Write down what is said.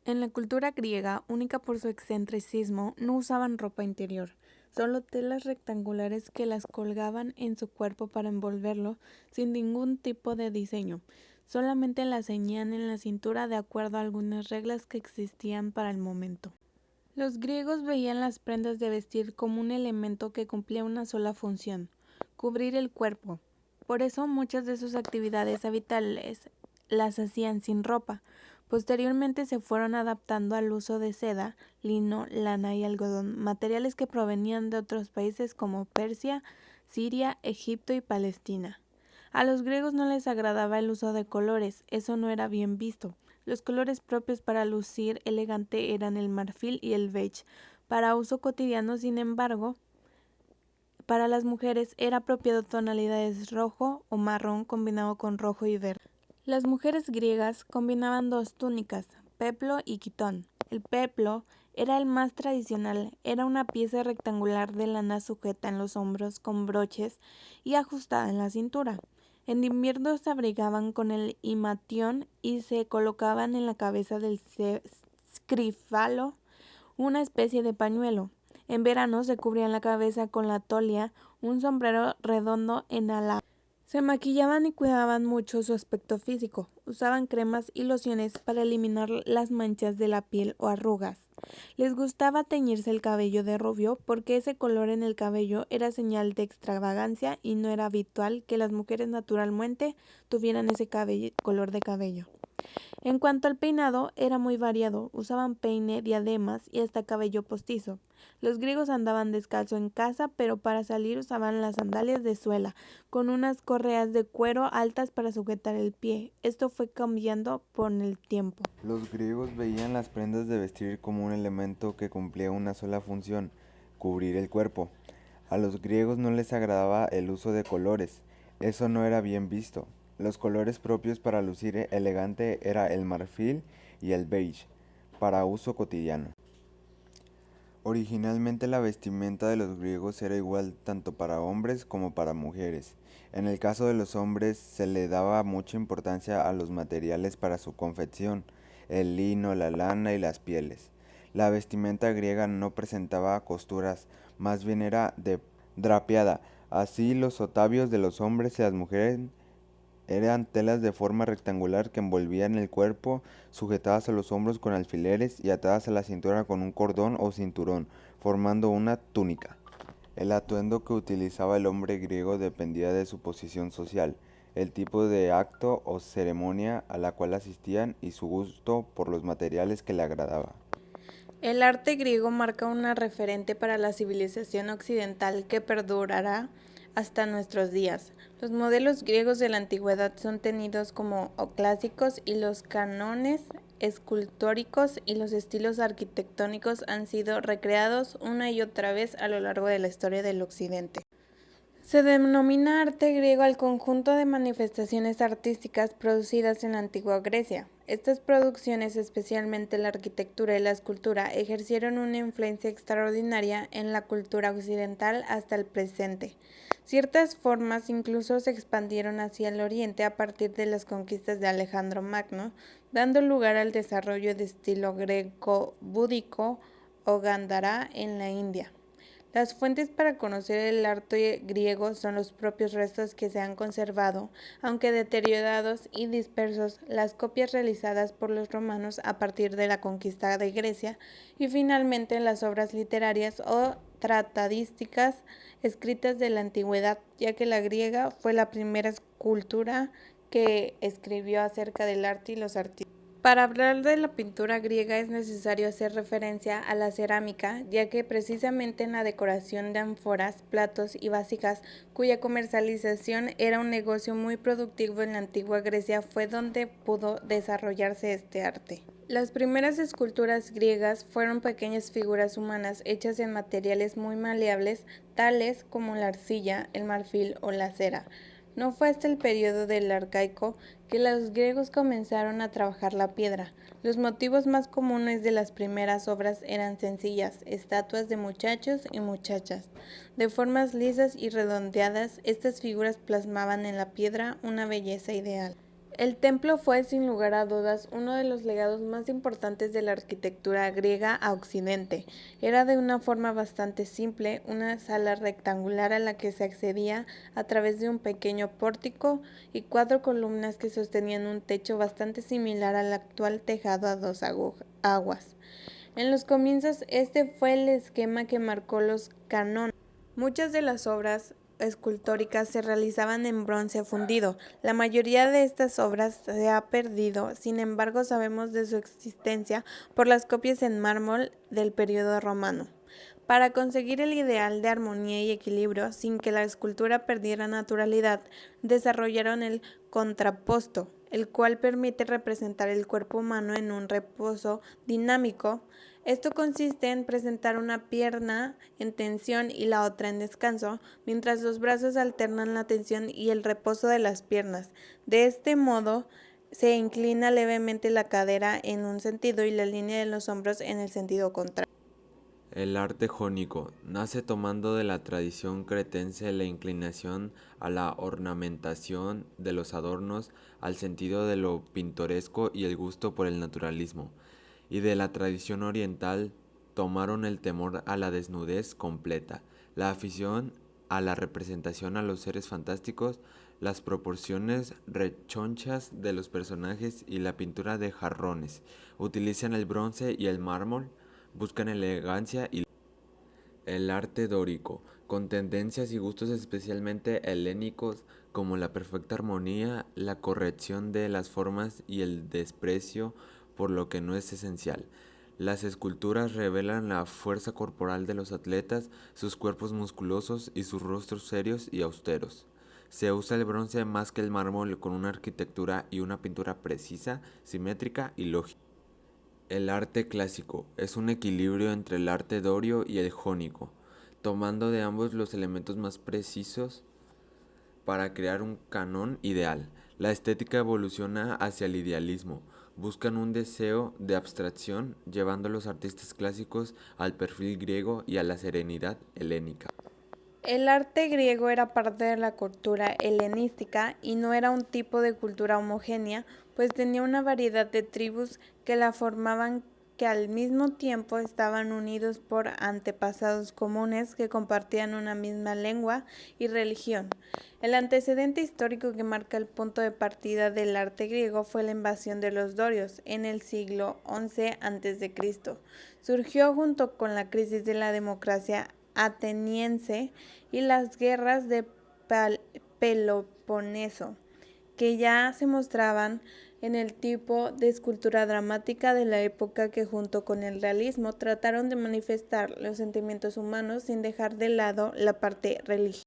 En la cultura griega, única por su excentricismo, no usaban ropa interior, solo telas rectangulares que las colgaban en su cuerpo para envolverlo sin ningún tipo de diseño. Solamente las ceñían en la cintura de acuerdo a algunas reglas que existían para el momento. Los griegos veían las prendas de vestir como un elemento que cumplía una sola función: cubrir el cuerpo. Por eso muchas de sus actividades habituales las hacían sin ropa. Posteriormente se fueron adaptando al uso de seda, lino, lana y algodón, materiales que provenían de otros países como Persia, Siria, Egipto y Palestina. A los griegos no les agradaba el uso de colores, eso no era bien visto. Los colores propios para lucir elegante eran el marfil y el beige. Para uso cotidiano, sin embargo, para las mujeres era apropiado tonalidades rojo o marrón combinado con rojo y verde. Las mujeres griegas combinaban dos túnicas, peplo y quitón. El peplo era el más tradicional, era una pieza rectangular de lana sujeta en los hombros con broches y ajustada en la cintura. En invierno se abrigaban con el himatión y se colocaban en la cabeza del scrífalo, una especie de pañuelo. En verano se cubrían la cabeza con la tolia, un sombrero redondo en ala. Se maquillaban y cuidaban mucho su aspecto físico. Usaban cremas y lociones para eliminar las manchas de la piel o arrugas. Les gustaba teñirse el cabello de rubio porque ese color en el cabello era señal de extravagancia y no era habitual que las mujeres naturalmente tuvieran ese color de cabello. En cuanto al peinado, era muy variado, usaban peine, diademas y hasta cabello postizo. Los griegos andaban descalzo en casa, pero para salir usaban las sandalias de suela, con unas correas de cuero altas para sujetar el pie. Esto fue cambiando con el tiempo. Los griegos veían las prendas de vestir como un elemento que cumplía una sola función: cubrir el cuerpo. A los griegos no les agradaba el uso de colores, eso no era bien visto. Los colores propios para lucir elegante era el marfil y el beige, para uso cotidiano. Originalmente la vestimenta de los griegos era igual tanto para hombres como para mujeres. En el caso de los hombres se le daba mucha importancia a los materiales para su confección: el lino, la lana y las pieles. La vestimenta griega no presentaba costuras, más bien era drapeada. Así los sotabios de los hombres y las mujeres eran telas de forma rectangular que envolvían el cuerpo, sujetadas a los hombros con alfileres y atadas a la cintura con un cordón o cinturón, formando una túnica. El atuendo que utilizaba el hombre griego dependía de su posición social, el tipo de acto o ceremonia a la cual asistían y su gusto por los materiales que le agradaba. El arte griego marca una referente para la civilización occidental que perdurará hasta nuestros días. Los modelos griegos de la antigüedad son tenidos como clásicos y los cánones escultóricos y los estilos arquitectónicos han sido recreados una y otra vez a lo largo de la historia del Occidente. Se denomina arte griego al conjunto de manifestaciones artísticas producidas en la antigua Grecia. Estas producciones, especialmente la arquitectura y la escultura, ejercieron una influencia extraordinaria en la cultura occidental hasta el presente. Ciertas formas incluso se expandieron hacia el oriente a partir de las conquistas de Alejandro Magno, dando lugar al desarrollo de estilo greco-búdico o Gandhara en la India. Las fuentes para conocer el arte griego son los propios restos que se han conservado, aunque deteriorados y dispersos, las copias realizadas por los romanos a partir de la conquista de Grecia y finalmente las obras literarias o tratadísticas escritas de la antigüedad, ya que la griega fue la primera cultura que escribió acerca del arte y los artistas. Para hablar de la pintura griega es necesario hacer referencia a la cerámica, ya que precisamente en la decoración de ánforas, platos y vasijas, cuya comercialización era un negocio muy productivo en la antigua Grecia, fue donde pudo desarrollarse este arte. Las primeras esculturas griegas fueron pequeñas figuras humanas hechas en materiales muy maleables, tales como la arcilla, el marfil o la cera. No fue hasta el periodo del Arcaico que los griegos comenzaron a trabajar la piedra. Los motivos más comunes de las primeras obras eran sencillas, estatuas de muchachos y muchachas. De formas lisas y redondeadas, estas figuras plasmaban en la piedra una belleza ideal. El templo fue, sin lugar a dudas, uno de los legados más importantes de la arquitectura griega a Occidente. Era de una forma bastante simple, una sala rectangular a la que se accedía a través de un pequeño pórtico y 4 columnas que sostenían un techo bastante similar al actual tejado a 2 aguas. En los comienzos, este fue el esquema que marcó los cánones. Muchas de las obras escultóricas se realizaban en bronce fundido. La mayoría de estas obras se ha perdido, sin embargo sabemos de su existencia por las copias en mármol del periodo romano. Para conseguir el ideal de armonía y equilibrio sin que la escultura perdiera naturalidad, desarrollaron el contrapposto, el cual permite representar el cuerpo humano en un reposo dinámico. Esto consiste en presentar una pierna en tensión y la otra en descanso, mientras los brazos alternan la tensión y el reposo de las piernas. De este modo, se inclina levemente la cadera en un sentido y la línea de los hombros en el sentido contrario. El arte jónico nace tomando de la tradición cretense la inclinación a la ornamentación de los adornos, al sentido de lo pintoresco y el gusto por el naturalismo, y de la tradición oriental tomaron el temor a la desnudez completa, la afición a la representación a los seres fantásticos, las proporciones rechonchas de los personajes y la pintura de jarrones. Utilizan el bronce y el mármol, buscan elegancia y el arte dórico, con tendencias y gustos especialmente helénicos como la perfecta armonía, la corrección de las formas y el desprecio por lo que no es esencial. Las esculturas revelan la fuerza corporal de los atletas, sus cuerpos musculosos y sus rostros serios y austeros. Se usa el bronce más que el mármol con una arquitectura y una pintura precisa, simétrica y lógica. El arte clásico es un equilibrio entre el arte dorio y el jónico, tomando de ambos los elementos más precisos para crear un canon ideal. La estética evoluciona hacia el idealismo, buscan un deseo de abstracción, llevando a los artistas clásicos al perfil griego y a la serenidad helénica. El arte griego era parte de la cultura helenística y no era un tipo de cultura homogénea, pues tenía una variedad de tribus que la formaban que al mismo tiempo estaban unidos por antepasados comunes que compartían una misma lengua y religión. El antecedente histórico que marca el punto de partida del arte griego fue la invasión de los dorios en el siglo XI a.C. Surgió junto con la crisis de la democracia ateniense y las guerras de Peloponeso, que ya se mostraban en el tipo de escultura dramática de la época que junto con el realismo trataron de manifestar los sentimientos humanos sin dejar de lado la parte religiosa.